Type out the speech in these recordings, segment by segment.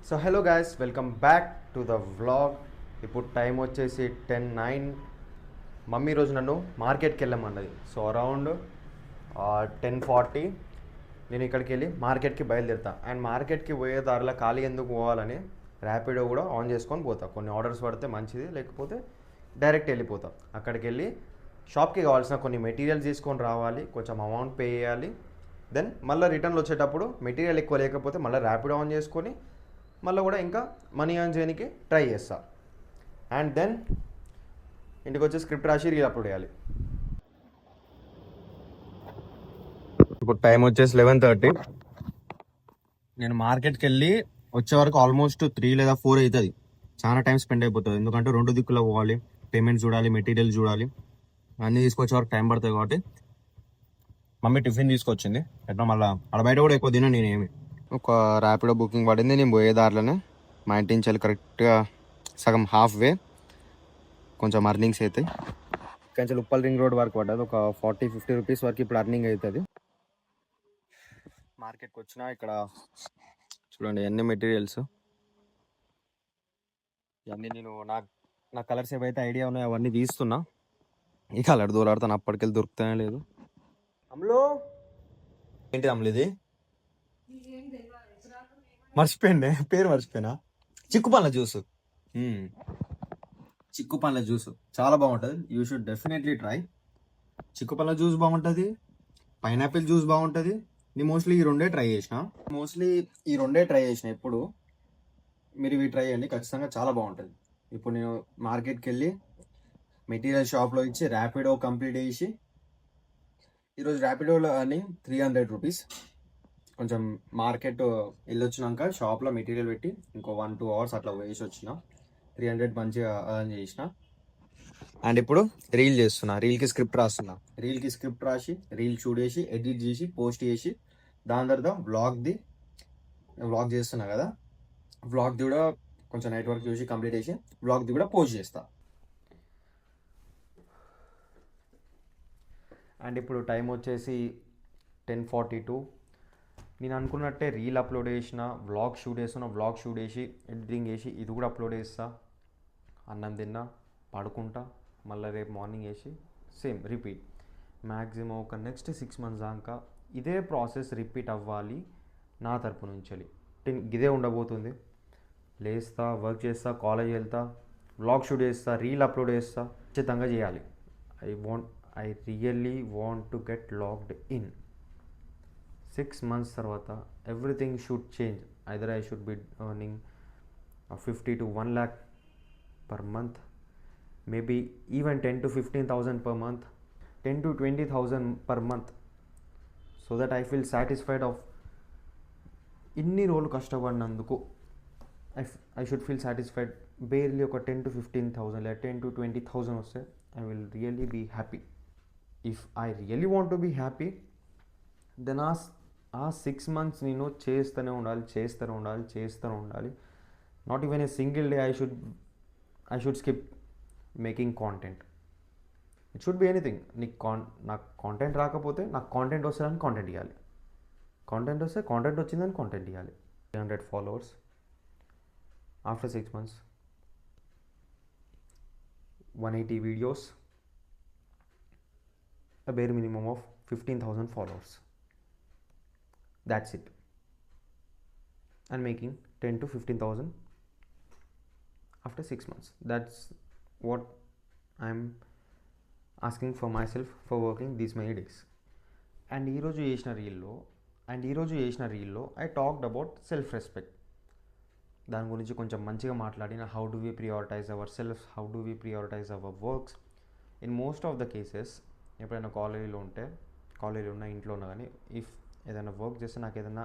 So hello guys, welcome back to the vlog. ఇప్పుడు time వచ్చేసి 10:09. Mummy రోజు నన్ను మార్కెట్కి వెళ్ళమన్నది. సో అరౌండ్ 10:40 నేను ఇక్కడికి వెళ్ళి మార్కెట్కి బయలుదేరుతా. అండ్ మార్కెట్కి పోయే దారిలో ఖాళీ ఎందుకు పోవాలని ర్యాపిడో కూడా ఆన్ చేసుకొని పోతా. కొన్ని ఆర్డర్స్ పడితే మంచిది, లేకపోతే డైరెక్ట్ వెళ్ళిపోతా. అక్కడికి వెళ్ళి షాప్కి కావాల్సిన కొన్ని మెటీరియల్స్ తీసుకొని రావాలి, కొంచెం అమౌంట్ పే చేయాలి. దెన్ మళ్ళీ రిటర్న్లో వచ్చేటప్పుడు మెటీరియల్ ఎక్కువ లేకపోతే మళ్ళీ ర్యాపిడో ఆన్ చేసుకొని మళ్ళీ కూడా ఇంకా మనీ ఎర్న్ చేయడానికి ట్రై చేస్తా. అండ్ దెన్ ఇంటికి వచ్చి స్క్రిప్ట్ రాసి రీల్ అప్లోడ్ చేయాలి. ఇప్పుడు టైం వచ్చేసి 11:30. నేను మార్కెట్కి వెళ్ళి వచ్చే వరకు ఆల్మోస్ట్ 3 లేదా 4 అవుతుంది. చాలా టైం స్పెండ్ అయిపోతుంది, ఎందుకంటే 2 దిక్కులో పోవాలి, పేమెంట్స్ చూడాలి, మెటీరియల్ చూడాలి, అన్నీ తీసుకొచ్చే వరకు టైం పడుతుంది. కాబట్టి మమ్మీ టిఫిన్ తీసుకొచ్చింది. ఎట్లా మళ్ళీ అక్కడ బయట కూడా ఎక్కువ తిన నేనేమి. ఒక ర్యాపిడో బుకింగ్ పడింది. నేను పోయే దారిలోనే మా ఇంటి నుంచి వెళ్ళి కరెక్ట్గా సగం హాఫ్ వే కొంచెం అర్నింగ్స్ అవుతాయి. కొంచెం ఉప్పల్ రింగ్ రోడ్ వరకు పడ్డది. ఒక 40-50 రూపీస్ వరకు ఇప్పుడు అర్నింగ్ అవుతుంది. మార్కెట్కి వచ్చిన ఇక్కడ చూడండి అన్ని మెటీరియల్స్, ఇవన్నీ నేను నా కలర్స్ ఏవైతే ఐడియా ఉన్నాయో అవన్నీ తీస్తున్నా. ఈ కలర్ దూరాడుతాను, అప్పటికెళ్ళి దొరుకుతానే లేదు. అమ్ములు ఏంటి అమ్ములు ఇది? మర్చిపోయింది, పేరు మర్చిపోయినా. చిక్కు పండ్ల జ్యూస్. చిక్కు పండ్ల జ్యూస్ చాలా బాగుంటుంది. You should definitely try. చిక్కు పండ్ల జ్యూస్ బాగుంటుంది, పైనాపిల్ జ్యూస్ బాగుంటుంది. నేను మోస్ట్లీ ఈ రెండే ట్రై చేసిన. ఇప్పుడు మీరు ఇవి ట్రై చేయండి, ఖచ్చితంగా చాలా బాగుంటుంది. ఇప్పుడు నేను మార్కెట్కి వెళ్ళి మెటీరియల్ షాప్లో ఇచ్చి ర్యాపిడో కంప్లీట్ చేసి, ఈరోజు ర్యాపిడోలో అని 300 రూపీస్. కొంచెం మార్కెట్ వెళ్ళొచ్చినాక షాప్లో మెటీరియల్ పెట్టి ఇంకో 1-2 అవర్స్ అట్లా వేసి వచ్చిన 300 మంచిగా అర్న్ చేసిన. అండ్ ఇప్పుడు రీల్ చేస్తున్నా, రీల్కి స్క్రిప్ట్ రాసి రీల్ షూట్ చేసి ఎడిట్ చేసి పోస్ట్ చేసి దాని తర్వాత వ్లాగ్ చేస్తున్నా కదా, వ్లాగ్ది కూడా కొంచెం నైట్ వర్క్ చూసి కంప్లీట్ చేసి వ్లాగ్ది కూడా పోస్ట్ చేస్తా. అండ్ ఇప్పుడు టైం వచ్చేసి 10:42. నేను అనుకున్నట్టే రీల్ అప్లోడ్ చేసిన, వ్లాగ్ షూట్ చేసి ఎడిటింగ్ చేసి ఇది కూడా అప్లోడ్ చేస్తా. అన్నం తిన్నా, పడుకుంటా, మళ్ళీ రేపు మార్నింగ్ వేసి సేమ్ రిపీట్. మ్యాక్సిమం ఒక నెక్స్ట్ 6 months దాకా ఇదే ప్రాసెస్ రిపీట్ అవ్వాలి నా తరపు నుంచి. ఇదే ఉండబోతుంది. లేస్తా, వర్క్ చేస్తా, కాలేజ్ వెళ్తా, వ్లాగ్ షూట్ చేస్తా, రీల్ అప్లోడ్ చేస్తా, ఖచ్చితంగా చేయాలి. I really want to get locked in. 6 months తర్వాత everything should change. Either I should be earning 50 to 1 lakh per month, maybe even 10 to 15,000 per month, 10 to 20,000 per month, so that I feel satisfied of ఇన్ని రోజులు కష్టపడినందుకు. I should feel satisfied. barely ఒక 10 to 15,000 లేదా 10 to 20,000 వస్తే I will really be happy. If I really want to be happy, then ఆ 6 months నేను చేస్తూనే ఉండాలి. Not even a single day I should skip making content. It should be anything. నాకు content రాకపోతే నాకు content వస్తుందని content ఇవ్వాలి, content వస్తే కాంటెంట్ వచ్చిందని కాంటెంట్ ఇవ్వాలి. 300 followers after 6 months, 180 videos, a bare minimum of 15,000 followers. That's it. And making 10 to 15,000 after 6 months. That's what I'm asking for myself for working these many days. And ఈరోజు చేసిన రీల్లో I talked about self respect. దాని గురించి కొంచెం మంచిగా మాట్లాడిన. How do we prioritise our self, how do we prioritise our works. In most of the cases ఎప్పుడైనా కాలేజీలో ఉన్నా ఇంట్లో ఉన్నా కానీ, ఇఫ్ ఏదైనా వర్క్ చేస్తే నాకు ఏదైనా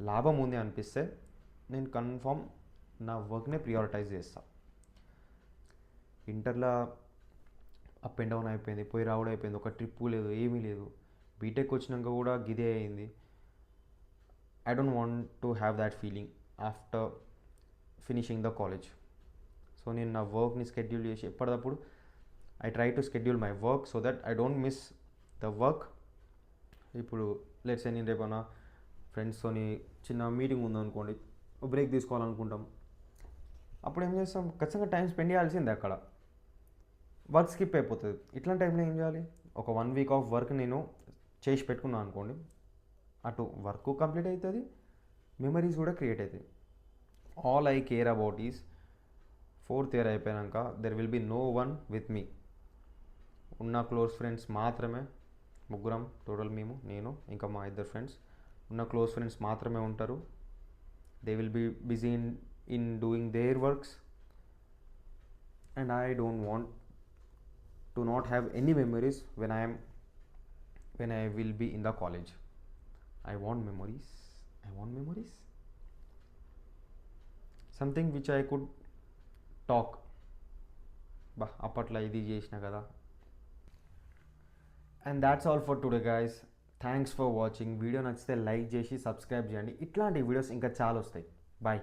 లాభం ఉంది అనిపిస్తే నేను కన్ఫామ్ నా వర్క్నే ప్రియారిటైజ్ చేస్తాను. ఇంటర్లో అప్ అండ్ డౌన్ అయిపోయింది, పోయి రావడం అయిపోయింది, ఒక ట్రిప్పు లేదు, ఏమీ లేదు. బీటెక్ వచ్చినాక కూడా గిదే అయింది. I don't want to have that feeling after finishing the college. So నేను నా వర్క్ని షెడ్యూల్ చేసి ఎప్పటికప్పుడు I try to schedule my work so that I don't miss the work. ఇప్పుడు లెట్స్ సే నేను రేపన్నా ఫ్రెండ్స్తోని చిన్న మీటింగ్ ఉందనుకోండి, బ్రేక్ తీసుకోవాలనుకుంటాం. అప్పుడు ఏం చేస్తాం, ఖచ్చితంగా టైం స్పెండ్ చేయాల్సిందే అక్కడ. వర్క్ స్కిప్ అయిపోతుంది. ఇట్లాంటి టైంలో ఏం చేయాలి, ఒక 1 వీక్ ఆఫ్ వర్క్ నేను చేసి పెట్టుకున్నాను అనుకోండి, అటు వర్క్ కంప్లీట్ అవుతుంది, మెమరీస్ కూడా క్రియేట్ అవుతాయి. All I care about is 4th year అయిపోయాక there will be no one with me. ఉన్న క్లోజ్ ఫ్రెండ్స్ మాత్రమే, ముగ్గురం టోటల్, నేను ఇంకా మా 2 ఫ్రెండ్స్, ఉన్న క్లోజ్ ఫ్రెండ్స్ మాత్రమే ఉంటారు. They will be busy in doing their works, and I don't want to not have any memories when I will be in the college. I want memories. Something which I could talk. అప్పట్లో ఇది చేసిన కదా. And that's all for today guys. Thanks for watching. Video నచ్చితే like చేసి subscribe చేయండి. ఇట్లాంటి videos ఇంకా చాలా వస్తాయి. బాయ్.